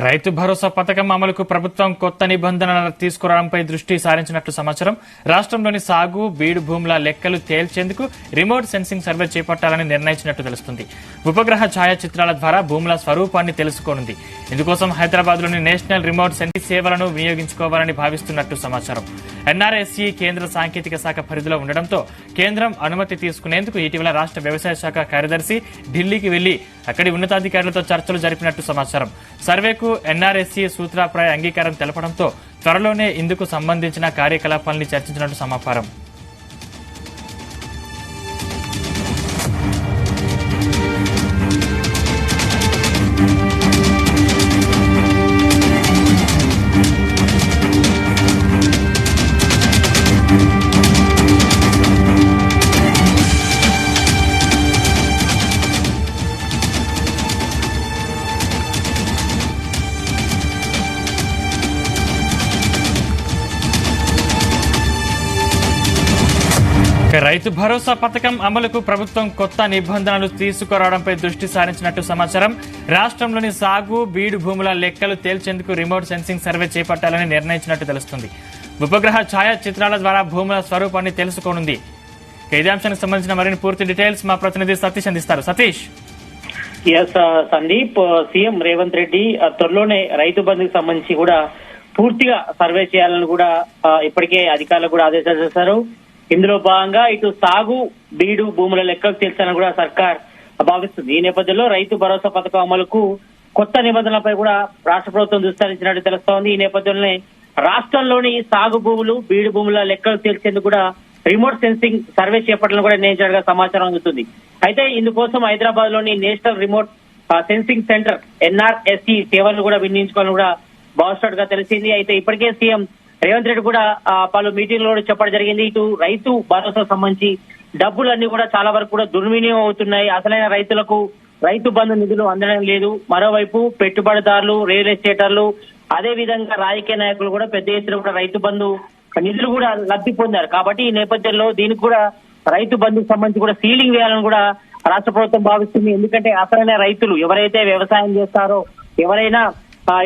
రైతు భరోసా పథకం అమలుకు ప్రభుత్వం కొత్త నిబంధనలు తీసుకురావడంపై దృష్టి సారించినట్లు సమాచారం. రాష్ట్రంలోని సాగు, బీడు భూముల లెక్కలు తేల్చేందుకు రిమోట్ సెన్సింగ్ సర్వే చేపట్టాలని నిర్ణయించినట్టు తెలుస్తుంది. ఉపగ్రహ ఛాయాచిత్రాల ద్వారా భూముల స్వరూపాన్ని తెలుసుకోనుంది. ఇందుకోసం హైదరాబాద్లోని నేషనల్ రిమోట్ సెన్సింగ్ సేవలను వినియోగించుకోవాలని భావిస్తున్నట్టు సమాచారం. ఎన్ఆర్ఎస్ఈ కేంద్ర సాంకేతిక శాఖ పరిధిలో ఉండడంతో కేంద్రం అనుమతి తీసుకునేందుకు ఇటీవల రాష్ట్ర వ్యవసాయ శాఖ కార్యదర్శి ఢిల్లీకి వెళ్లి అక్కడి ఉన్నతాధికారులతో చర్చలు జరిపినట్టు సమాచారం. సర్వేకు ఎన్ఆర్ఎస్ఈ సూత్రప్రాయ అంగీకారం తెలపడంతో త్వరలోనే ఇందుకు సంబంధించిన కార్యకలాపాలను చర్చించినట్టు సమాచారం. రైతు భరోసా పథకం అమలుకు ప్రభుత్వం కొత్త నిబంధనలు తీసుకురావడంపై దృష్టి సారించినట్టు సమాచారం. రాష్ట్రంలోని సాగు, బీడు భూముల లెక్కలు తేల్చేందుకు రిమోట్ సెన్సింగ్ సర్వే చేపట్టాలని నిర్ణయించినట్టు తెలుస్తుంది. ఉపగ్రహ ఛాయాచిత్రాల ద్వారా భూముల స్వరూపాన్ని తెలుసుకోనుంది. ఇదే అంశానికి సంబంధించిన మరిన్ని పూర్తి డీటెయిల్స్ మా ప్రతినిధి సతీష్ అందిస్తారు. సతీష్. సందీప్, సీఎం రేవంత్ రెడ్డి త్వరలోనే రైతు బంధుకు సంబంధించి కూడా పూర్తిగా సర్వే చేయాలని కూడా ఇప్పటికే అధికారులకు కూడా ఆదేశాలు చేశారు. ఇందులో భాగంగా ఇటు సాగు, బీడు భూముల లెక్కలు తీర్చాలని కూడా సర్కార్ భావిస్తుంది. ఈ నేపథ్యంలో రైతు భరోసా పథకం అమలుకు కొత్త నిబంధనలపై కూడా రాష్ట్ర ప్రభుత్వం విస్తరించినట్టు తెలుస్తోంది. ఈ నేపథ్యంలోనే రాష్ట్రంలోని సాగు భూములు, బీడు భూముల లెక్కలు తీర్చేందుకు కూడా రిమోట్ సెన్సింగ్ సర్వే చేపట్టాలని కూడా నిర్ణయించినట్టుగా సమాచారం అందుతుంది. అయితే ఇందుకోసం హైదరాబాద్ లోని నేషనల్ రిమోట్ సెన్సింగ్ సెంటర్ ఎన్ఆర్ఎస్ఈ సేవలను కూడా వినియోగించుకోవాలని కూడా భావిస్తున్నట్టుగా తెలిసింది. అయితే ఇప్పటికే సీఎం రేవంత్ రెడ్డి కూడా పలు మీటింగ్ లో చెప్పడం జరిగింది. ఇటు రైతు భరోసా సంబంధించి డబ్బులన్నీ కూడా చాలా వరకు కూడా దుర్వినియోగం అవుతున్నాయి. అసలైన రైతులకు రైతు బంధు నిధులు అందడం లేదు. మరోవైపు పెట్టుబడిదారులు, రియల్ ఎస్టేటర్లు, అదే విధంగా రాజకీయ నాయకులు కూడా పెద్ద ఎత్తున కూడా రైతు బంధు నిధులు కూడా లబ్ధి పొందారు. కాబట్టి ఈ నేపథ్యంలో దీనికి కూడా రైతు బంధుకు సంబంధించి కూడా సీలింగ్ వేయాలని కూడా రాష్ట్ర ప్రభుత్వం భావిస్తుంది. ఎందుకంటే అసలైన రైతులు ఎవరైతే వ్యవసాయం చేస్తారో, ఎవరైనా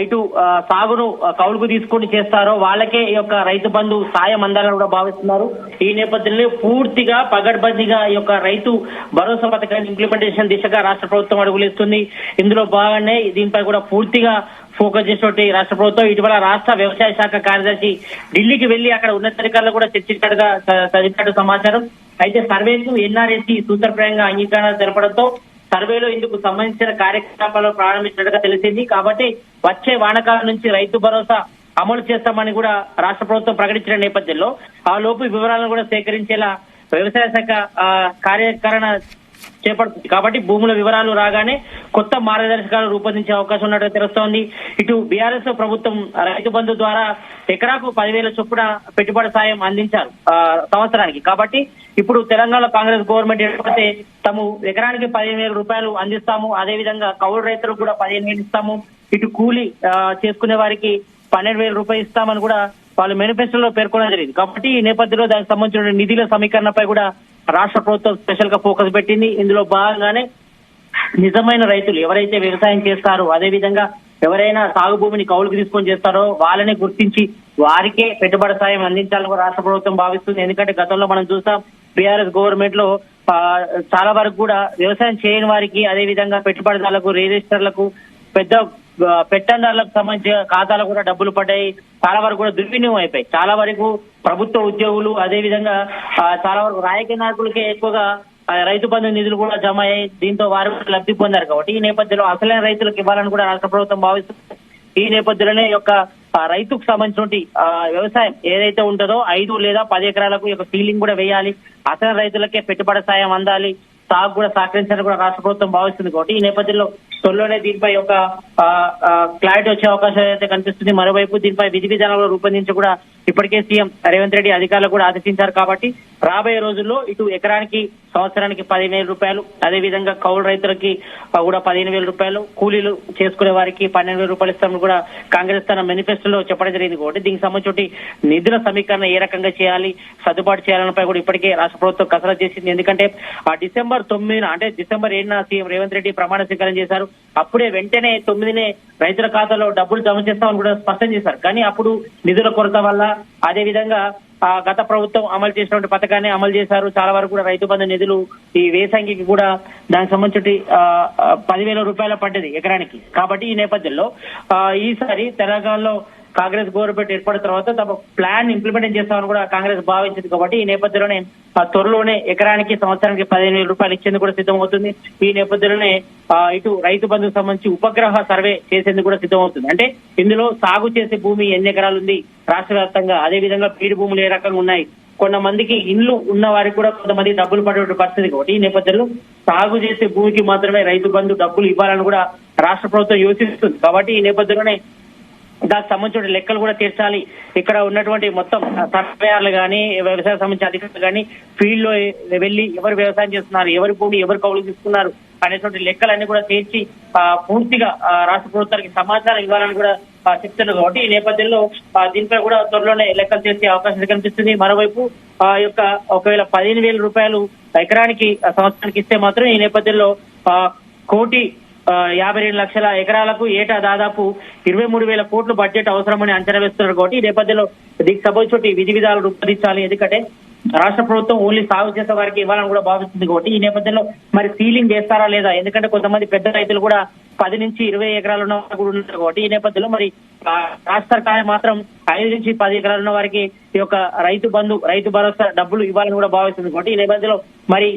ఇటు సాగును కౌలుకు తీసుకుని చేస్తారో వాళ్ళకే ఈ యొక్క రైతు బంధు సాయం అందాలని కూడా భావిస్తున్నారు. ఈ నేపథ్యంలో పూర్తిగా పగడ్బందీగా ఈ యొక్క రైతు భరోసా పథకాన్ని ఇంప్లిమెంటేషన్ దిశగా రాష్ట్ర ప్రభుత్వం అడుగులేస్తుంది. ఇందులో భాగంగానే దీనిపై కూడా పూర్తిగా ఫోకస్ చేసినట్టు రాష్ట్ర ప్రభుత్వం ఇటీవల రాష్ట్ర వ్యవసాయ శాఖ కార్యదర్శి ఢిల్లీకి వెళ్లి అక్కడ ఉన్నతాధికారులు కూడా చర్చించినట్టు సమాచారం. అయితే సర్వేకు ఎన్ఆర్ఎస్ఈ సూత్రప్రాయంగా అంగీకారాలు తెలపడంతో సర్వేలో ఇందుకు సంబంధించిన కార్యకలాపాలు ప్రారంభించినట్టుగా తెలిసింది. కాబట్టి వచ్చే వానాకాలం నుంచి రైతు భరోసా అమలు చేస్తామని కూడా రాష్ట్ర ప్రభుత్వం ప్రకటించిన నేపథ్యంలో ఆ లోపు వివరాలను కూడా సేకరించేలా వ్యవసాయ శాఖ కార్యాచరణ చేపడుతుంది. కాబట్టి భూముల వివరాలు రాగానే కొత్త మార్గదర్శకాలు రూపొందించే అవకాశం ఉన్నట్టు తెలుస్తోంది. ఇటు బీఆర్ఎస్ ప్రభుత్వం రైతు బంధు ద్వారా ఎకరాకు 10,000 చొప్పున పెట్టుబడి సాయం అందించారు సంవత్సరానికి. కాబట్టి ఇప్పుడు తెలంగాణ కాంగ్రెస్ గవర్నమెంట్ ఏర్పడితే తాము ఎకరానికి 15,000 రూపాయలు అందిస్తాము. అదేవిధంగా కౌలు రైతులకు కూడా 15,000 ఇస్తాము. ఇటు కూలీ చేసుకునే వారికి 12,000 రూపాయలు ఇస్తామని కూడా వాళ్ళు మేనిఫెస్టోలో పేర్కొనడం జరిగింది. కాబట్టి ఈ నేపథ్యంలో దానికి సంబంధించిన నిధుల సమీకరణపై కూడా రాష్ట్ర ప్రభుత్వం స్పెషల్ గా ఫోకస్ పెట్టింది. ఇందులో భాగంగానే నిజమైన రైతులు ఎవరైతే వ్యవసాయం చేస్తారో, అదే విధంగా ఎవరైనా సాగు భూమిని కౌలుకు తీసుకొని చేస్తారో వాళ్ళని గుర్తించి వారికే పెట్టుబడి సాయం అందించాలని రాష్ట్ర ప్రభుత్వం భావిస్తుంది. ఎందుకంటే గతంలో మనం చూసాం బీఆర్ఎస్ గవర్నమెంట్ లో చాలా వరకు కూడా వ్యవసాయం చేయని వారికి, అదే విధంగా పెట్టుబడిదారులకు, రిజిస్టర్లకు, పెద్ద పెట్టందారులకు సంబంధించిన ఖాతాలకు కూడా డబ్బులు పడ్డాయి. చాలా వరకు కూడా దుర్వినియోగం అయిపోయి చాలా వరకు ప్రభుత్వ ఉద్యోగులు, అదే విధంగా చాలా వరకు రాజకీయ నాయకులకే ఎక్కువగా రైతు బంధు నిధులు కూడా జమ అయ్యాయి. దీంతో వారు లబ్ధి పొందారు. కాబట్టి ఈ నేపథ్యంలో అసలైన రైతులకు ఇవ్వాలని కూడా రాష్ట్ర ప్రభుత్వం భావిస్తుంది. ఈ నేపథ్యంలోనే యొక్క రైతుకు సంబంధించిన వ్యవసాయం ఏదైతే ఉంటుందో 5 లేదా 10 ఎకరాలకు యొక్క సీలింగ్ కూడా వేయాలి. అసలైన రైతులకే పెట్టుబడి సాయం అందాలి. సాగు కూడా సహకరించాలని కూడా రాష్ట్ర ప్రభుత్వం భావిస్తుంది. కాబట్టి ఈ నేపథ్యంలో త్వరలోనే దీనిపై ఒక క్లారిటీ వచ్చే అవకాశం అయితే కనిపిస్తుంది. మరోవైపు దీనిపై విధి విధానాలు రూపొందించి కూడా ఇప్పటికే సీఎం రేవంత్ రెడ్డి అధికారులు కూడా ఆదేశించారు. కాబట్టి రాబోయే రోజుల్లో ఇటు ఎకరానికి సంవత్సరానికి 15,000 రూపాయలు, అదే విధంగా కౌలు రైతులకి కూడా 15,000 రూపాయలు, కూలీలు చేసుకునే వారికి 12,000 రూపాయలు ఇస్తామని కూడా కాంగ్రెస్ తన మేనిఫెస్టోలో చెప్పడం జరిగింది. కాబట్టి దీనికి సంబంధించి నిధుల సమీకరణ ఏ రకంగా చేయాలి, సర్దుబాటు చేయాలనిపై కూడా ఇప్పటికే రాష్ట్ర ప్రభుత్వం కసరత్తు చేసింది. ఎందుకంటే ఆ డిసెంబర్ 9 అంటే డిసెంబర్ 7 సీఎం రేవంత్ రెడ్డి ప్రమాణ స్వీకారం చేశారు. అప్పుడే వెంటనే 9 రైతుల ఖాతాలో డబ్బులు జమ చేస్తామని కూడా స్పష్టం చేశారు. కానీ అప్పుడు నిధుల కొరత వల్ల, అదే విధంగా గత ప్రభుత్వం అమలు చేసినటువంటి పథకాన్ని అమలు చేశారు. చాలా వరకు కూడా రైతు బంధు నిధులు ఈ వేసంగికి కూడా దానికి సంబంధించి 10,000 రూపాయల పడ్డది ఎకరానికి. కాబట్టి ఈ నేపథ్యంలో ఈసారి తెలంగాణలో కాంగ్రెస్ గవర్నమెంట్ ఏర్పడిన తర్వాత తమ ప్లాన్ ఇంప్లిమెంట్ చేస్తామని కూడా కాంగ్రెస్ భావించింది. కాబట్టి ఈ నేపథ్యంలోనే త్వరలోనే ఎకరానికి సంవత్సరానికి 15,000 రూపాయలు ఇచ్చేందుకు కూడా సిద్ధమవుతుంది. ఈ నేపథ్యంలోనే ఇటు రైతు బంధుకు సంబంధించి ఉపగ్రహ సర్వే చేసేందుకు కూడా సిద్ధమవుతుంది. అంటే ఇందులో సాగు చేసే భూమి ఎన్ని ఎకరాలు ఉంది రాష్ట్ర వ్యాప్తంగా, అదే విధంగా బీడు భూములు ఏ రకంగా ఉన్నాయి, కొంతమందికి ఇల్లు ఉన్న వారికి కూడా కొంతమంది డబ్బులు పడే పరిస్థితి. కాబట్టి ఈ నేపథ్యంలో సాగు చేసే భూమికి మాత్రమే రైతు బంధు డబ్బులు ఇవ్వాలని కూడా రాష్ట్ర ప్రభుత్వం యోచిస్తుంది. కాబట్టి ఈ నేపథ్యంలోనే దానికి సంబంధించిన లెక్కలు కూడా తీర్చాలి. ఇక్కడ ఉన్నటువంటి మొత్తం సర్వేయర్లు కానీ, వ్యవసాయ సంబంధించిన అధికారులు కానీ ఫీల్డ్ లో వెళ్లి ఎవరు వ్యవసాయం చేస్తున్నారు, ఎవరి భూమి ఎవరు కౌలు తీసుకున్నారు అనేటువంటి లెక్కలన్నీ కూడా తీర్చి పూర్తిగా రాష్ట్ర ప్రభుత్వానికి సమాచారం ఇవ్వాలని కూడా చెప్తున్నారు. కాబట్టి ఈ నేపథ్యంలో దీనిపై కూడా త్వరలోనే లెక్కలు చేసే అవకాశం కనిపిస్తుంది. మరోవైపు యొక్క ఒకవేళ 15,000 రూపాయలు ఎకరానికి సంవత్సరానికి ఇస్తే మాత్రం ఈ నేపథ్యంలో 1,52 లక్షల ఎకరాలకు ఏటా దాదాపు 23,000 కోట్లు బడ్జెట్ అవసరమని అంచనా వేస్తున్నారు. కాబట్టి ఈ నేపథ్యంలో దీనికి సంబంధించి విధి విధాలు రూపొందించాలి. ఎందుకంటే రాష్ట్ర ప్రభుత్వం ఓన్లీ సాగు చేసే వారికి ఇవ్వాలని కూడా భావిస్తుంది. కాబట్టి ఈ నేపథ్యంలో మరి సీలింగ్ చేస్తారా లేదా, ఎందుకంటే కొంతమంది పెద్ద రైతులు కూడా 10 నుంచి 20 ఎకరాలు ఉన్న వారు కూడా ఉన్నారు. కాబట్టి ఈ నేపథ్యంలో మరి రాష్ట్ర సర్కార్ మాత్రం 5 నుంచి 10 ఎకరాలు ఉన్న వారికి ఈ యొక్క రైతు బంధు, రైతు భరోసా డబ్బులు ఇవ్వాలని కూడా భావిస్తుంది. కాబట్టి ఈ నేపథ్యంలో మరి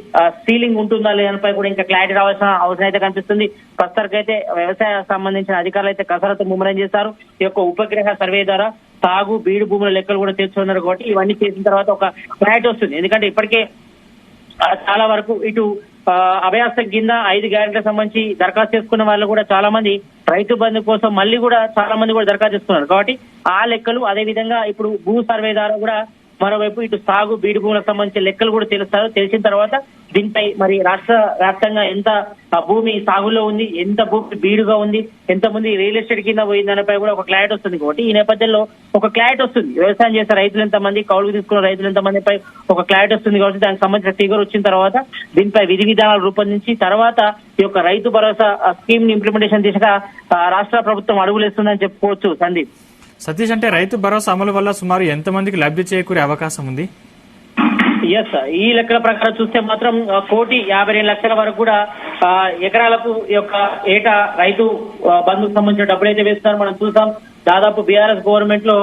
సీలింగ్ ఉంటుందా లేదానిపై కూడా ఇంకా క్లారిటీ రావాల్సిన అవసరం అయితే కనిపిస్తుంది. ప్రస్తుతానికైతే వ్యవసాయ సంబంధించిన అధికారులు అయితే కసరత్తు ముమ్మరం చేస్తారు. ఈ యొక్క ఉపగ్రహ సర్వే ద్వారా సాగు బీడు భూముల లెక్కలు కూడా తెచ్చుకున్నారు. కాబట్టి ఇవన్నీ చేసిన తర్వాత ఒక క్లారిటీ వస్తుంది. ఎందుకంటే ఇప్పటికే చాలా వరకు ఇటు అభయాస్తం కింద 5 గ్యారెంటీలకు సంబంధించి దరఖాస్తు చేసుకున్న వాళ్ళు కూడా చాలా మంది రైతు బంధు కోసం మళ్ళీ కూడా చాలా మంది కూడా దరఖాస్తు చేసుకున్నారు. కాబట్టి ఆ లెక్కలు, అదే విధంగా ఇప్పుడు భూ సర్వే ద్వారా కూడా మరోవైపు ఇటు సాగు బీడు భూములకు సంబంధించిన లెక్కలు కూడా తెలుస్తారు. తెలిసిన తర్వాత దీనిపై మరి రాష్ట్ర వ్యాప్తంగా ఎంత భూమి సాగులో ఉంది, ఎంత భూమి బీడుగా ఉంది, ఎంతమంది రియల్ ఎస్టేట్ కింద పోయిందనిపై కూడా ఒక క్లారిటీ వస్తుంది. కాబట్టి ఈ నేపథ్యంలో ఒక క్లారిటీ వస్తుంది. వ్యవసాయం చేసే రైతులు ఎంతమంది, కౌలుకు తీసుకున్న రైతులు ఎంతమందిపై ఒక క్లారిటీ వస్తుంది. కాబట్టి దానికి సంబంధించిన ఫిగర్ వచ్చిన తర్వాత దీనిపై విధి విధానాలు రూపొందించి తర్వాత ఈ యొక్క రైతు భరోసా స్కీమ్ ని ఇంప్లిమెంటేషన్ దిశగా రాష్ట్ర ప్రభుత్వం అడుగులేస్తుందని చెప్పుకోవచ్చు. సందీప్. సతీష్, అంటే రైతు భరోసా అమలు వల్ల సుమారు ఎంతమందికి లబ్ధి చేకూరే అవకాశం ఉంది? ఎస్, ఈ లెక్కల ప్రకారం చూస్తే మాత్రం 1,52 లక్షల వరకు కూడా ఎకరాలకు ఈ యొక్క ఏటా రైతు బంధుకు సంబంధించిన డబ్బులు అయితే వేస్తున్నారు. మనం చూసాం దాదాపు బీఆర్ఎస్ గవర్నమెంట్ లో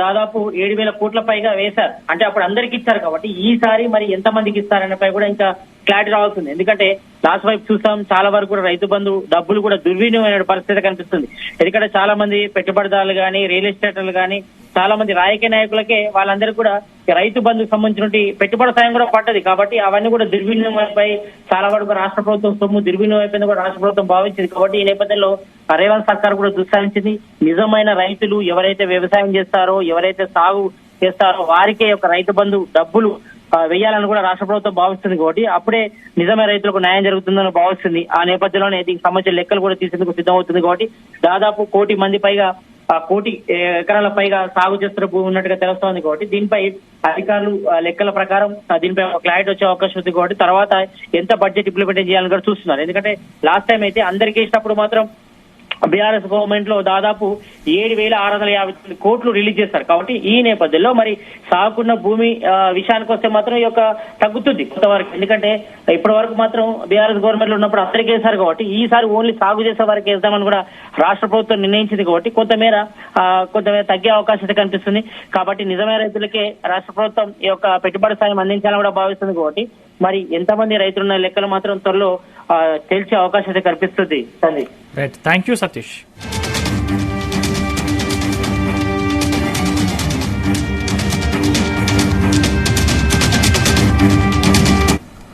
దాదాపు 7,000 కోట్ల పైగా వేశారు. అంటే అప్పుడు అందరికి ఇచ్చారు. కాబట్టి ఈసారి మరి ఎంత మందికి ఇస్తారనేపై కూడా ఇంకా క్లారిటీ రావాల్సింది. ఎందుకంటే లాస్ట్ వైపు చూసాం చాలా వరకు కూడా రైతు బంధు డబ్బులు కూడా దుర్వినియోగమైన పరిస్థితి కనిపిస్తుంది. ఎందుకంటే చాలా మంది పెట్టుబడిదారులు కానీ, రియల్ ఎస్టేటర్లు కానీ, చాలా మంది రాజకీయ నాయకులకే వాళ్ళందరికీ కూడా రైతు బంధుకు సంబంధించిన పెట్టుబడి సాయం కూడా పడ్డది. కాబట్టి అవన్నీ కూడా దుర్వినియోగంపై చాలా వరకు రాష్ట్ర ప్రభుత్వం సొమ్ము దుర్వినియోగం అయిపోయింది కూడా రాష్ట్ర ప్రభుత్వం భావించింది. కాబట్టి ఈ నేపథ్యంలో రేవంత్ సర్కార్ కూడా దుస్సాహించింది. నిజమైన రైతులు ఎవరైతే వ్యవసాయం చేస్తారో, ఎవరైతే సాగు చేస్తారో వారికే ఒక రైతు బంధు డబ్బులు వేయాలని కూడా రాష్ట్ర ప్రభుత్వం భావిస్తుంది. కాబట్టి అప్పుడే నిజమైన రైతులకు న్యాయం జరుగుతుందని భావిస్తుంది. ఆ నేపథ్యంలోనే దీనికి సంబంధించిన లెక్కలు కూడా తీసేందుకు సిద్ధమవుతుంది. కాబట్టి దాదాపు 1,000,000 మంది పైగా 1,000,000 ఎకరాల పైగా సాగు చేస్తున్న భూమి ఉన్నట్టుగా తెలుస్తోంది. కాబట్టి దీనిపై అధికారులు లెక్కల ప్రకారం దీనిపై ఒక క్లారిటీ వచ్చే అవకాశం ఉంది. కాబట్టి తర్వాత ఎంత బడ్జెట్ ఇంప్లిమెంట్ చేయాలని కూడా చూస్తున్నారు. ఎందుకంటే లాస్ట్ టైం అయితే అందరికీ ఇచ్చినప్పుడు మాత్రం బీఆర్ఎస్ గవర్నమెంట్ లో దాదాపు 7,650 కోట్లు రిలీజ్ చేస్తారు. కాబట్టి ఈ నేపథ్యంలో మరి సాగుకున్న భూమి విషయానికి వస్తే మాత్రం ఈ యొక్క తగ్గుతుంది కొంతవరకు. ఎందుకంటే ఇప్పటి వరకు మాత్రం బీఆర్ఎస్ గవర్నమెంట్ లో ఉన్నప్పుడు అందరికీ వేశారు. కాబట్టి ఈసారి ఓన్లీ సాగు చేసే వారికి వేద్దామని కూడా రాష్ట్ర ప్రభుత్వం నిర్ణయించింది. కాబట్టి కొంతమేర తగ్గే అవకాశం కనిపిస్తుంది. కాబట్టి నిజమైన రైతులకే రాష్ట్ర ప్రభుత్వం ఈ యొక్క పెట్టుబడి సాయం అందించాలని కూడా భావిస్తుంది. కాబట్టి మరి ఎంతమంది రైతులున్న లెక్కలు మాత్రం త్వరలో తెలిసే అవకాశం కనిపిస్తుంది. Sandeep. Right, thank you Satish.